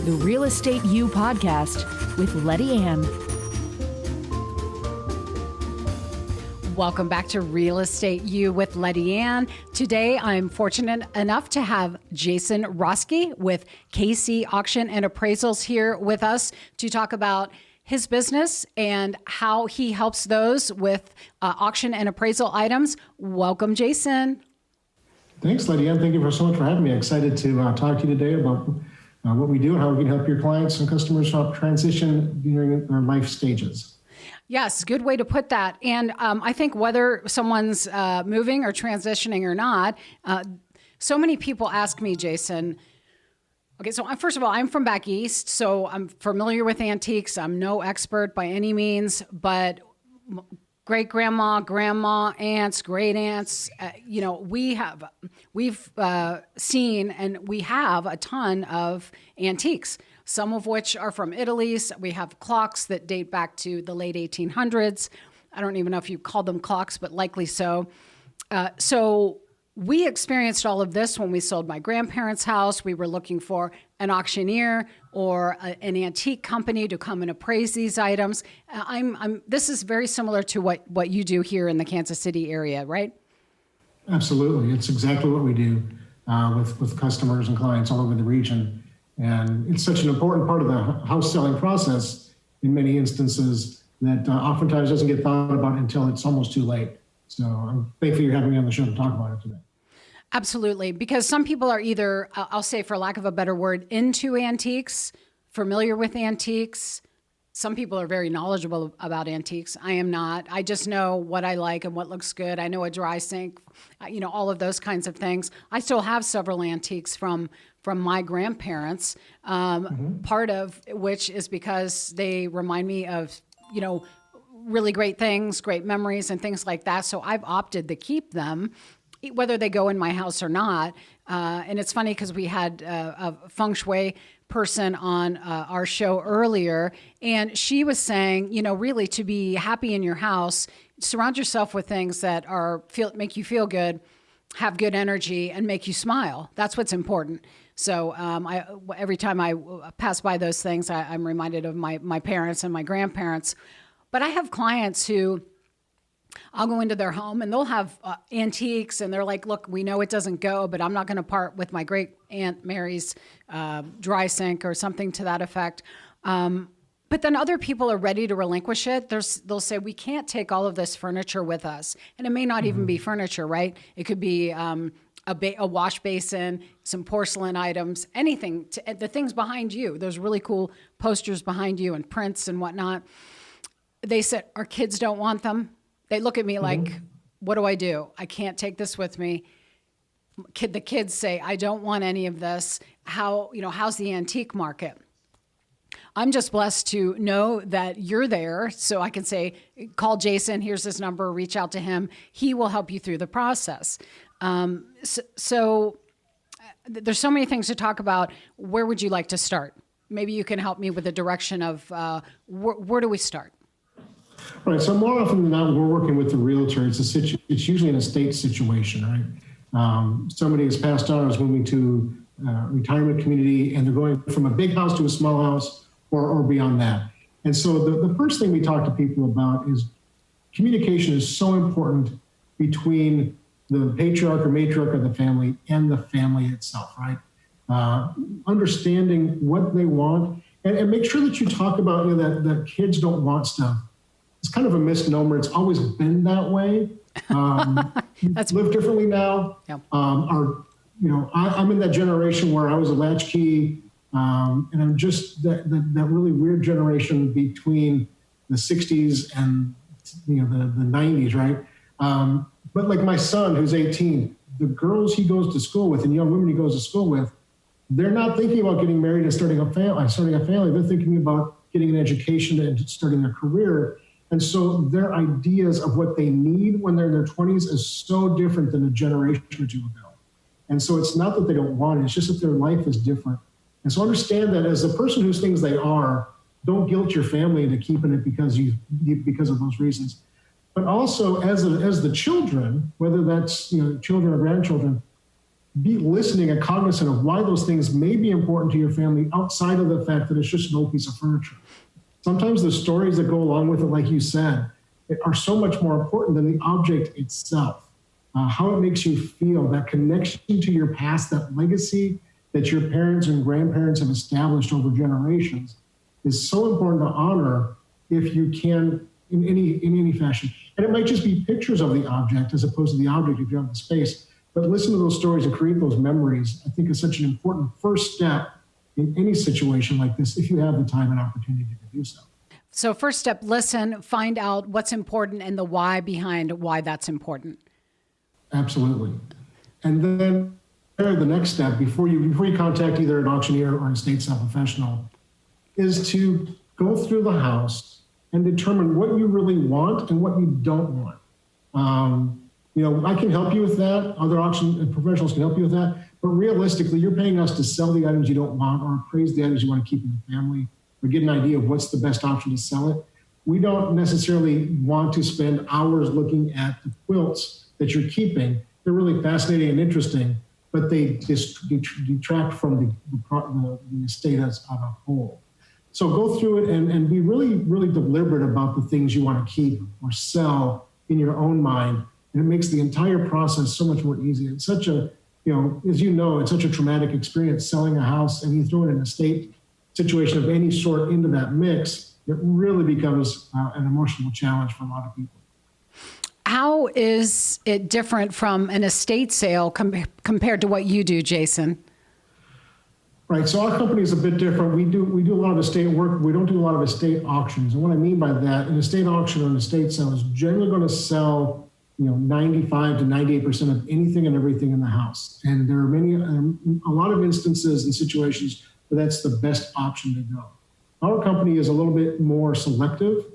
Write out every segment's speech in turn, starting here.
the Real Estate U podcast with Lettiann. Welcome back to Real Estate U with Lettiann. Today, I'm fortunate enough to have Jason Roske with KC Auction and Appraisals here with us to talk about his business and how he helps those with auction and appraisal items. Welcome, Jason. Thanks, Lettiann. Thank you so much for having me. Excited to talk to you today about what we do and how we can help your clients and customers transition during their life stages. Yes, good way to put that. And I think whether someone's moving or transitioning or not, so many people ask me, Jason, okay, so first of all, I'm from back east, so I'm familiar with antiques. I'm no expert by any means, but great-grandma, grandma, aunts, great-aunts, we've seen and we have a ton of antiques, some of which are from Italy. We have clocks that date back to the late 1800s. I don't even know if you call them clocks, but likely so. So we experienced all of this when we sold my grandparents' house. We were looking for an auctioneer or an antique company to come and appraise these items. This is very similar to what you do here in the Kansas City area, right? Absolutely. It's exactly what we do with customers and clients all over the region. And it's such an important part of the house selling process in many instances that oftentimes doesn't get thought about until it's almost too late. So I'm thankful you're having me on the show to talk about it today. Absolutely. Because some people are either, I'll say for lack of a better word, into antiques, familiar with antiques. Some people are very knowledgeable about antiques. I am not. I just know what I like and what looks good. I know a dry sink, all of those kinds of things. I still have several antiques from my grandparents, part of which is because they remind me of, really great things, great memories and things like that. So I've opted to keep them, whether they go in my house or not. And it's funny because we had a feng shui person on our show earlier, and she was saying, really to be happy in your house, surround yourself with things that make you feel good, have good energy, and make you smile. That's what's important. So every time I pass by those things, I'm reminded of my parents and my grandparents. But I have clients who I'll go into their home and they'll have antiques and they're like, look, we know it doesn't go, but I'm not going to part with my great Aunt Mary's dry sink or something to that effect. But then other people are ready to relinquish it. They'll say, we can't take all of this furniture with us. And it may not even be furniture, right? It could be a wash basin, some porcelain items, anything, the things behind you. There's really cool posters behind you and prints and whatnot. They said, our kids don't want them. They look at me like, what do I do? I can't take this with me. The kids say, I don't want any of this. How's the antique market? I'm just blessed to know that you're there. So I can say, call Jason, here's his number, reach out to him. He will help you through the process. So there's so many things to talk about. Where would you like to start? Maybe you can help me with the direction of where do we start? Right. So more often than not, we're working with the realtor. It's usually an estate situation, right? Somebody has passed on, is moving to a retirement community, and they're going from a big house to a small house or beyond that. And so the first thing we talk to people about is communication is so important between the patriarch or matriarch of the family and the family itself, right? Understanding what they want and make sure that you talk about that kids don't want stuff. It's kind of a misnomer. It's always been that way. That's live differently now. Yeah. I'm in that generation where I was a latchkey, and I'm just that really weird generation between the 60s and the 90s, right? But like my son, who's 18, the girls he goes to school with and young women he goes to school with, they're not thinking about getting married and starting a family. They're thinking about getting an education and starting a career. And so their ideas of what they need when they're in their 20s is so different than a generation or two ago. And so it's not that they don't want it, it's just that their life is different. And so understand that as a person whose things they are, don't guilt your family into keeping it because of those reasons. But also as the children, whether that's children or grandchildren, be listening and cognizant of why those things may be important to your family outside of the fact that it's just an old piece of furniture. Sometimes the stories that go along with it, like you said, are so much more important than the object itself. How it makes you feel, that connection to your past, that legacy that your parents and grandparents have established over generations is so important to honor if you can in any fashion. And it might just be pictures of the object as opposed to the object if you have the space. But listen to those stories and create those memories, I think, is such an important first step in any situation like this if you have the time and opportunity to do so. So first step, listen, find out what's important and the why behind why that's important. Absolutely. And then the next step before you contact either an auctioneer or an estate sale professional is to go through the house and determine what you really want and what you don't want. I can help you with that. Other auction professionals can help you with that. But realistically, you're paying us to sell the items you don't want or appraise the items you want to keep in the family or get an idea of what's the best option to sell it. We don't necessarily want to spend hours looking at the quilts that you're keeping. They're really fascinating and interesting, but they just detract from the estate as a whole. So go through it and be really, really deliberate about the things you want to keep or sell in your own mind. And it makes the entire process so much more easy. It's such a, as you know, it's such a traumatic experience selling a house, and you throw in an estate situation of any sort into that mix, it really becomes an emotional challenge for a lot of people. How is it different from an estate sale compared to what you do, Jason? Right. So our company is a bit different. We do a lot of estate work. We don't do a lot of estate auctions. And what I mean by that, an estate auction or an estate sale is generally going to sell 95 to 98% of anything and everything in the house. And there are a lot of instances and situations where that's the best option to go. Our company is a little bit more selective.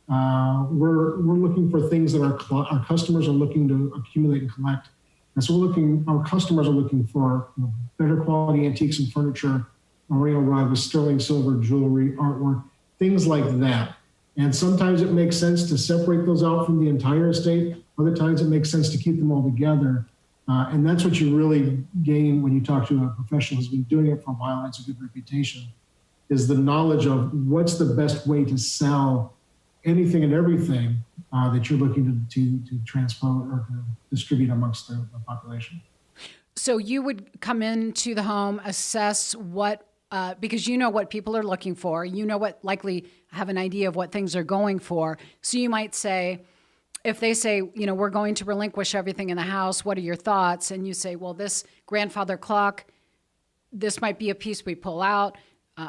We're looking for things that our customers are looking to accumulate and collect. And so our customers are looking for better quality antiques and furniture, merino rugs, sterling silver, jewelry, artwork, things like that. And sometimes it makes sense to separate those out from the entire estate. Other times it makes sense to keep them all together. And that's what you really gain when you talk to a professional who's been doing it for a while and has a good reputation, is the knowledge of what's the best way to sell anything and everything that you're looking to transport or to distribute amongst the population. So you would come into the home, assess what, because you know what people are looking for, likely have an idea of what things are going for. So you might say, if they say, we're going to relinquish everything in the house, what are your thoughts? And you say, well, this grandfather clock, this might be a piece we pull out.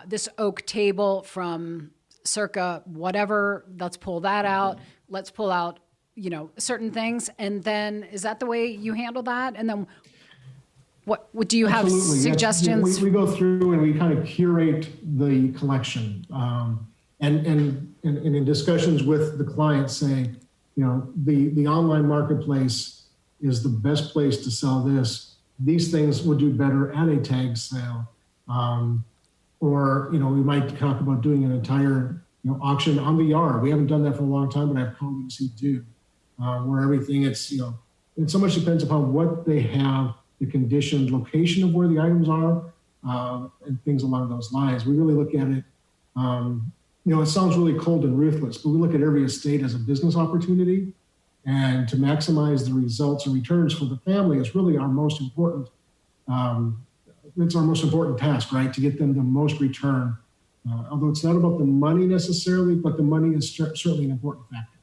This oak table from circa whatever, let's pull that out. Let's pull out, certain things. And then is that the way you handle that? And then what do you have suggestions? Yes. We go through and we kind of curate the collection. And in discussions with the client saying, the online marketplace is the best place to sell this. These things would do better at a tag sale. Or, we might talk about doing an entire, auction on the yard. We haven't done that for a long time, but I have colleagues who do, where everything it so much depends upon what they have, the condition, location of where the items are, and things along those lines. We really look at it. It sounds really cold and ruthless, but we look at every estate as a business opportunity, and to maximize the results and returns for the family is really our most important. It's our most important task, right? To get them the most return. Although it's not about the money necessarily, but the money is certainly an important factor.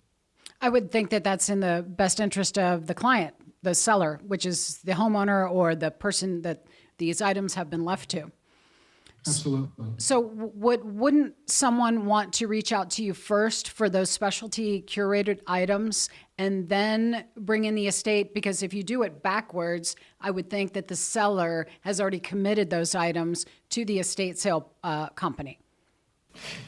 I would think that that's in the best interest of the client, the seller, which is the homeowner or the person that these items have been left to. Absolutely. So wouldn't someone want to reach out to you first for those specialty curated items and then bring in the estate? Because if you do it backwards, I would think that the seller has already committed those items to the estate sale company.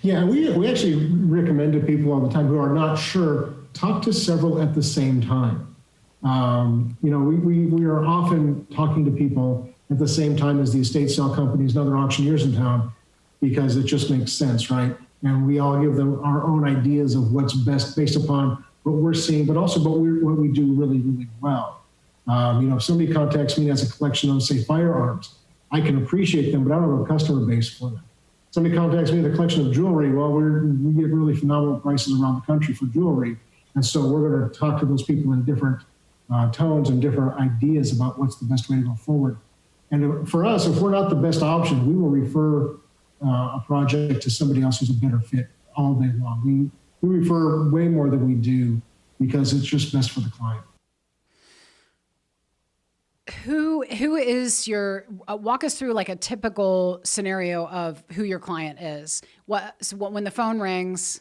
Yeah, we actually recommend to people all the time who are not sure, talk to several at the same time. We are often talking to people at the same time as the estate sale companies and other auctioneers in town, because it just makes sense, right? And we all give them our own ideas of what's best based upon what we're seeing, but also what we do really, really well. If somebody contacts me as a collection of, say, firearms, I can appreciate them, but I don't have a customer base for them. Somebody contacts me with a collection of jewelry. Well, we get really phenomenal prices around the country for jewelry. And so we're going to talk to those people in different tones and different ideas about what's the best way to go forward. And for us, if we're not the best option, we will refer a project to somebody else who's a better fit all day long. We refer way more than we do because it's just best for the client. Who is your, walk us through like a typical scenario of who your client is. When the phone rings,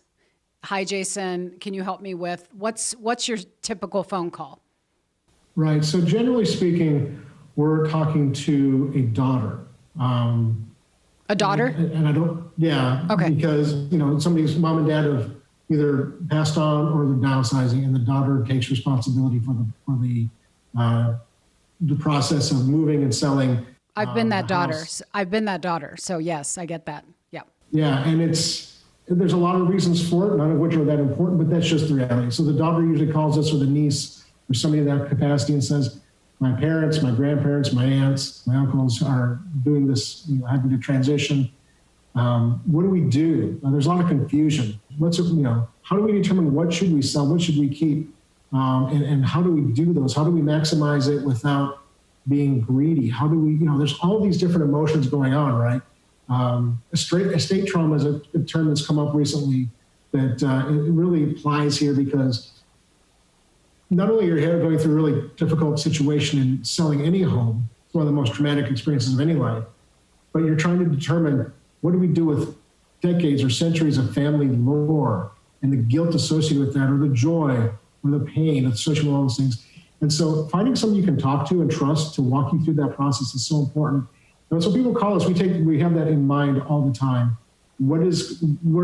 hi, Jason, can you help me with, what's your typical phone call? Right. So generally speaking, we're talking to a daughter. A daughter? And I don't, yeah. Okay. Because, somebody's mom and dad have either passed on or they're downsizing, and the daughter takes responsibility for the process of moving and selling. I've been that daughter. House. I've been that daughter. So yes, I get that. Yeah. Yeah. And there's a lot of reasons for it, none of which are that important, but that's just the reality. So the daughter usually calls us, or the niece or somebody in that capacity, and says, my parents, my grandparents, my aunts, my uncles are doing this, having to transition. What do we do? There's a lot of confusion. How do we determine what should we sell? What should we keep? And how do we do those? How do we maximize it without being greedy? How do we, there's all these different emotions going on, right? Estate trauma is a term that's come up recently that it really applies here, because not only are you going through a really difficult situation in selling any home, it's one of the most traumatic experiences of any life, but you're trying to determine, what do we do with decades or centuries of family lore and the guilt associated with that, or the joy or the pain associated with all those things. And so finding someone you can talk to and trust to walk you through that process is so important. And so people call us, we have that in mind all the time. Where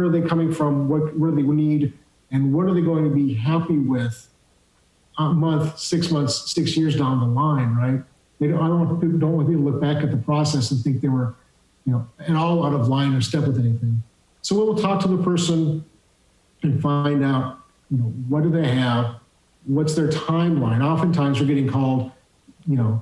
are they coming from? What do they need? And what are they going to be happy with a month, 6 months, 6 years down the line, right? I don't want people to look back at the process and think they were, at all out of line or step with anything. So we'll talk to the person and find out, what do they have? What's their timeline? Oftentimes we're getting called, we put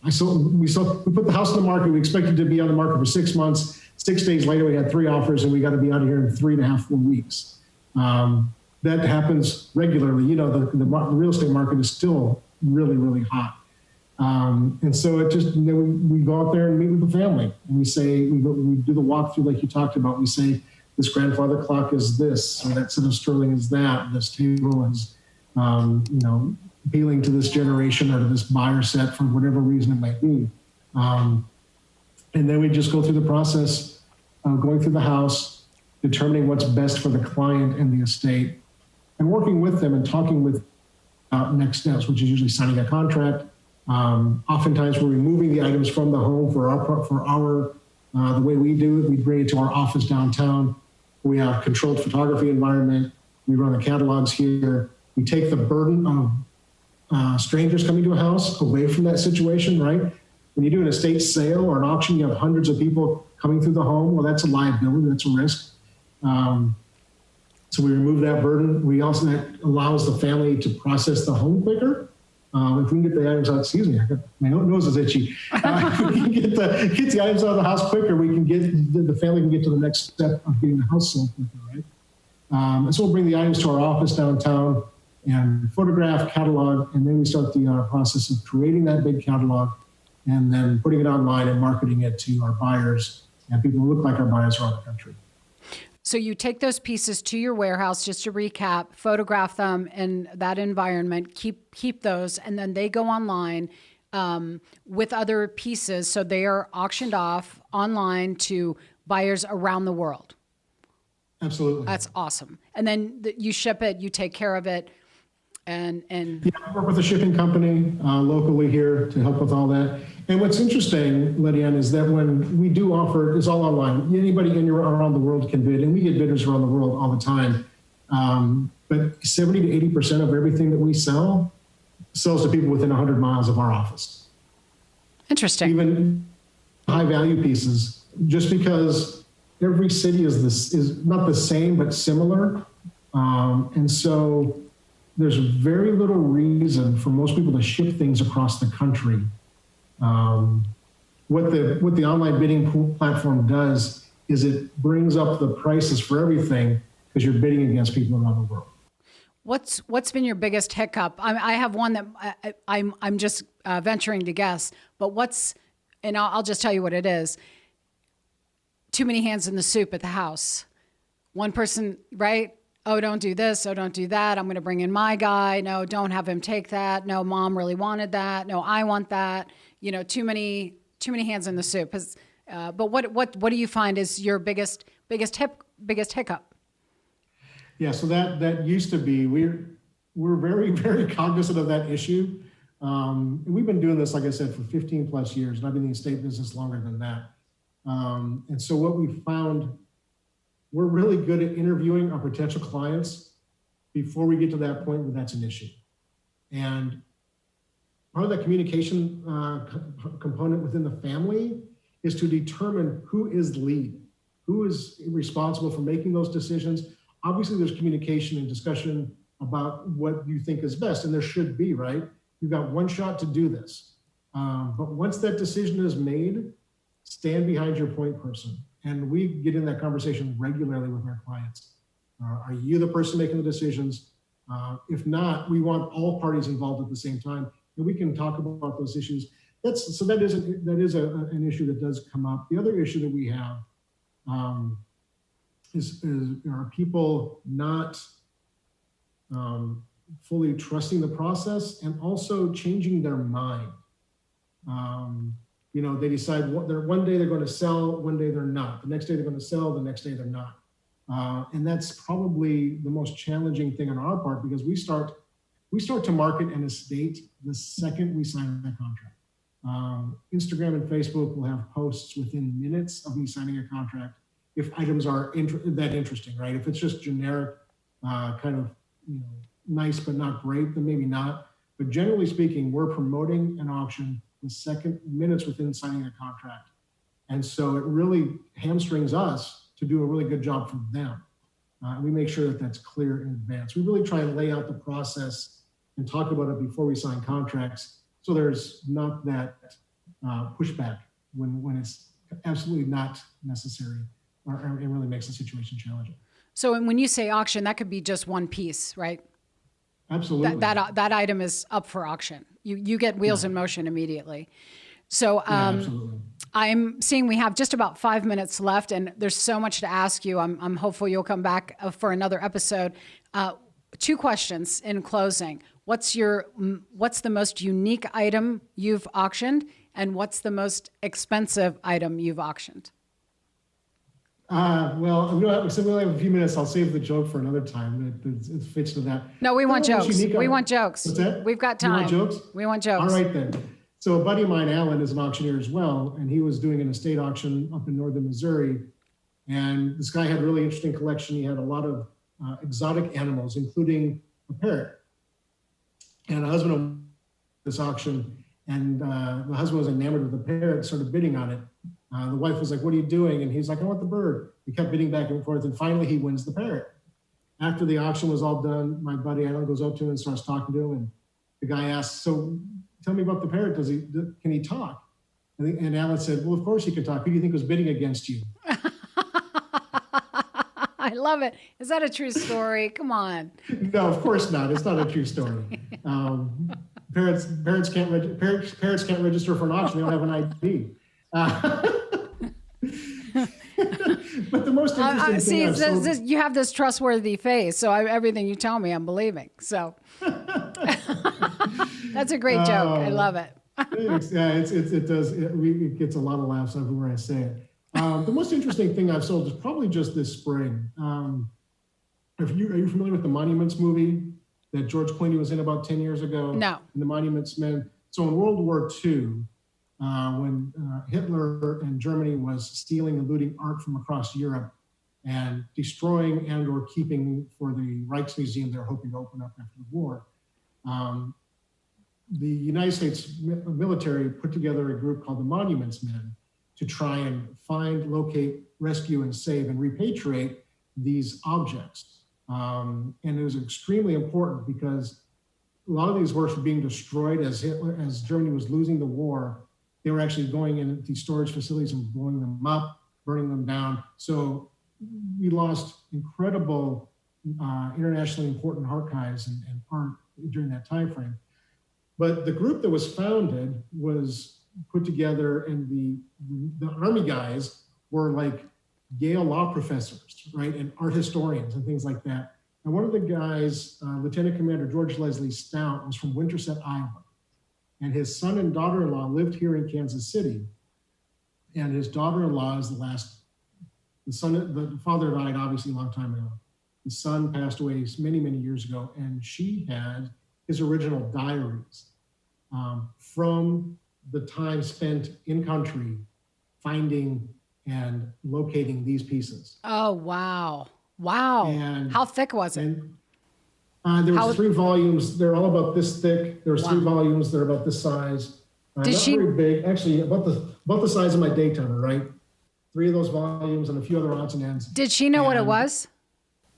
the house on the market. We expected to be on the market for 6 months. 6 days later, we had 3 offers, and we got to be out of here in 3.5, 4 weeks. That happens regularly. The real estate market is still really, really hot. And so it just, we go out there and meet with the family, and we say, we do the walkthrough like you talked about. We say, this grandfather clock is this, or that set of sterling is that, this table is, appealing to this generation or to this buyer set for whatever reason it might be. And then we just go through the process of going through the house, determining what's best for the client and the estate, and working with them and talking with next steps, which is usually signing a contract. Oftentimes we're removing the items from the home for our the way we do it. We bring it to our office downtown. We have controlled photography environment. We run the catalogs here. We take the burden of strangers coming to a house away from that situation, right? When you do an estate sale or an auction, you have hundreds of people coming through the home. Well, that's a liability, that's a risk. So we remove that burden. That allows the family to process the home quicker. If we can get the items out, excuse me, my nose is itchy. If we can get the items out of the house quicker, we can the family can get to the next step of getting the house sold quicker, right? And so we'll bring the items to our office downtown and photograph, catalog, and then we start the process of creating that big catalog and then putting it online and marketing it to our buyers and people who look like our buyers around the country. So you take those pieces to your warehouse, just to recap, photograph them in that environment, keep those, and then they go online with other pieces. So they are auctioned off online to buyers around the world. Absolutely. That's awesome. And then you ship it, you take care of it. And yeah, I work with a shipping company locally here to help with all that. And what's interesting, Lettiann, is that when we do offer, it's all online. Anybody around the world can bid, and we get bidders around the world all the time. But 70 to 80% of everything that we sell sells to people within 100 miles of our office. Interesting. Even high value pieces, just because every city is not the same, but similar. And so there's very little reason for most people to ship things across the country. What the online bidding platform does is it brings up the prices for everything because you're bidding against people around the world. What's been your biggest hiccup? I have one that I'm just venturing to guess, but and I'll just tell you what it is. Too many hands in the soup at the house. One person, right? Oh, don't do this. Oh, don't do that. I'm going to bring in my guy. No, don't have him take that. No, mom really wanted that. No, I want that. You know, too many hands in the soup. But what do you find is your biggest hiccup? Yeah, so that used to be, we're very, very cognizant of that issue. And we've been doing this, like I said, for 15 plus years, and I've been in the estate business longer than that. And so what we found, we're really good at interviewing our potential clients before we get to that point where that's an issue. And part of that communication component within the family is to determine who is lead, who is responsible for making those decisions. Obviously, there's communication and discussion about what you think is best, and there should be, right? You've got one shot to do this. But once that decision is made, stand behind your point person. And we get in that conversation regularly with our clients. Are you the person making the decisions? If not, we want all parties involved at the same time, and we can talk about those issues. That is an issue that does come up. The other issue that we have is are people not fully trusting the process and also changing their mind. They decide one day they're going to sell, one day they're not. The next day they're going to sell, the next day they're not. And that's probably the most challenging thing on our part, because we start to market an estate the second we sign the contract. Instagram and Facebook will have posts within minutes of me signing a contract if items are that interesting, right? If it's just generic, kind of nice but not great, then maybe not. But generally speaking, we're promoting an auction the minutes within signing a contract. And so it really hamstrings us to do a really good job for them. We make sure that that's clear in advance. We really try and lay out the process and talk about it before we sign contracts, so there's not that pushback when it's absolutely not necessary, or it really makes the situation challenging. So when you say auction, that could be just one piece, right? Absolutely. That item is up for auction. You get wheels in motion immediately. So absolutely. I'm seeing we have just about 5 minutes left, and there's so much to ask you. I'm hopeful you'll come back for another episode. 2 questions in closing. What's the most unique item you've auctioned, and what's the most expensive item you've auctioned? Well, since we only have a few minutes, I'll save the joke for another time. It fits to that. No, we want jokes. We want jokes. What's that? We've got time. You want jokes? We want jokes. All right, then. So a buddy of mine, Alan, is an auctioneer as well, and he was doing an estate auction up in northern Missouri. And this guy had a really interesting collection. He had a lot of exotic animals, including a parrot. And a husband of this auction, and the husband was enamored with the parrot, started bidding on it. The wife was like, "What are you doing?" And he's like, "I want the bird." He kept bidding back and forth, and finally he wins the parrot. After the auction was all done, my buddy Alan goes up to him and starts talking to him, and the guy asks, "So tell me about the parrot. Can he talk?" And Alan said, "Well, of course he can talk. Who do you think was bidding against you?" I love it. Is that a true story? Come on. No, of course not. It's not a true story. Parrots can't register for an auction. They don't have an ID. But the most interesting thing you have this trustworthy face, so everything you tell me, I'm believing. So that's a great joke. I love it. Yeah, it gets a lot of laughs everywhere I say it. The most interesting thing I've sold is probably just this spring. Are you familiar with the Monuments movie that George Clooney was in about 10 years ago? No. The Monuments Men. So in World War II, when Hitler and Germany was stealing and looting art from across Europe and destroying and or keeping for the Rijksmuseum they're hoping to open up after the war, the United States military put together a group called the Monuments Men to try and find, locate, rescue, and save and repatriate these objects. And it was extremely important because a lot of these works were being destroyed as Germany was losing the war. They were actually going in these storage facilities and blowing them up, burning them down. So we lost incredible internationally important archives and art during that time frame. But the group that was founded was put together, and the Army guys were like Yale law professors, right, and art historians and things like that. And one of the guys, Lieutenant Commander George Leslie Stout, was from Winterset, Iowa. And his son and daughter-in-law lived here in Kansas City. And his daughter-in-law is the father died obviously a long time ago. The son passed away many, many years ago. And she had his original diaries from the time spent in country finding and locating these pieces. Oh, wow. Wow. And how thick was it? There was 3 volumes. They're all about this thick. There was 3 volumes. They're about this size. Very big. Actually, about the size of my Daytona, right? 3 of those volumes and a few other odds and ends. Did she know what it was?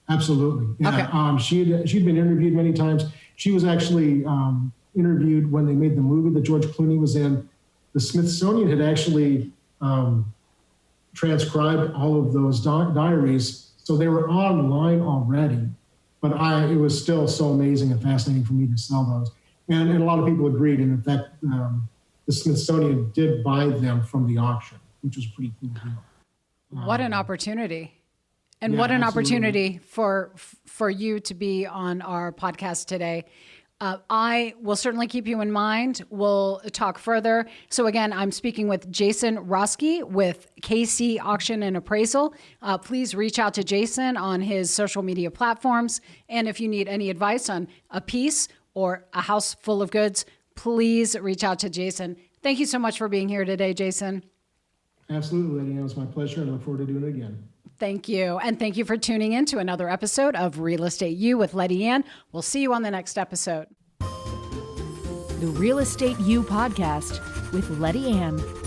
Absolutely. Yeah. Okay. She'd been interviewed many times. She was actually interviewed when they made the movie that George Clooney was in. The Smithsonian had actually transcribed all of those diaries, so they were online already. But it was still so amazing and fascinating for me to sell those. And a lot of people agreed. And in fact, the Smithsonian did buy them from the auction, which was a pretty cool deal. What an opportunity. And what an opportunity for you to be on our podcast today. I will certainly keep you in mind. We'll talk further. So again, I'm speaking with Jason Roske with KC Auction and Appraisal. Please reach out to Jason on his social media platforms. And if you need any advice on a piece or a house full of goods, please reach out to Jason. Thank you so much for being here today, Jason. Absolutely, Lettiann. It was my pleasure. I look forward to doing it again. Thank you. And thank you for tuning in to another episode of Real Estate U with Lettiann. We'll see you on the next episode. The Real Estate U podcast with Lettiann.